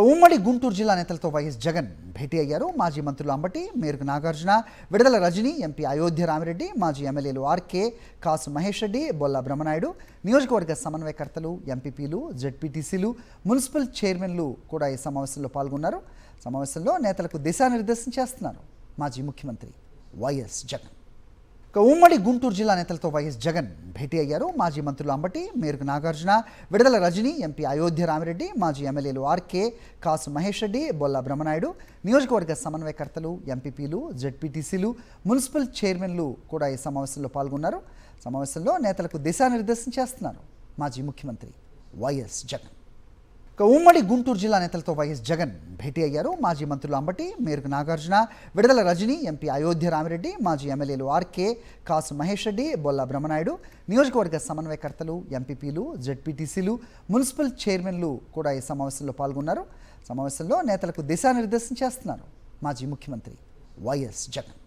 ఉమ్మడి గుంటూరు జిల్లా నేతలతో వైఎస్ జగన్ భేటీ అయ్యారు. మాజీ మంత్రులు అంబటి, మేరకు నాగార్జున, విడుదల రజని, ఎంపీ అయోధ్య రామిరెడ్డి, మాజీ ఎమ్మెల్యేలు ఆర్కే, కాసు మహేష్ రెడ్డి, బొల్ల బ్రహ్మనాయుడు, నియోజకవర్గ సమన్వయకర్తలు, ఎంపీపీలు, జెడ్పీటీసీలు, మున్సిపల్ చైర్మన్లు కూడా ఈ సమావేశంలో పాల్గొన్నారు. సమావేశంలో నేతలకు దిశానిర్దేశం చేస్తున్నారు మాజీ ముఖ్యమంత్రి వైఎస్ జగన్. ఉమ్మడి గుంటూరు జిల్లా నేతలతో వైఎస్ జగన్ భేటీ అయ్యారు. మాజీ మంత్రులు అంబటి, మేరకు నాగార్జున, విడుదల రజని, ఎంపీ అయోధ్య రామిరెడ్డి, మాజీ ఎమ్మెల్యేలు ఆర్కే, కాసు మహేష్ రెడ్డి, బొల్ల బ్రహ్మనాయుడు, నియోజకవర్గ సమన్వయకర్తలు, ఎంపీపీలు, జెడ్పీటీసీలు, మున్సిపల్ చైర్మన్లు కూడా ఈ సమావేశంలో పాల్గొన్నారు. సమావేశంలో నేతలకు దిశానిర్దేశం చేస్తున్నారు మాజీ ముఖ్యమంత్రి వైఎస్ జగన్. ఉమ్మడి గుంటూరు జిల్లా నేతలతో వైఎస్ జగన్ భేటీ అయ్యారు. మాజీ మంత్రులు అంబటి, మేరకు నాగార్జున, విడుదల రజని, ఎంపీ అయోధ్య రామిరెడ్డి, మాజీ ఎమ్మెల్యేలు ఆర్కే, కాసు మహేష్ రెడ్డి, బొల్ల బ్రహ్మనాయుడు, నియోజకవర్గ సమన్వయకర్తలు, ఎంపీపీలు, జెడ్పీటీసీలు, మున్సిపల్ చైర్మన్లు కూడా ఈ సమావేశంలో పాల్గొన్నారు. సమావేశంలో నేతలకు దిశానిర్దేశం చేస్తున్నారు మాజీ ముఖ్యమంత్రి వైఎస్ జగన్.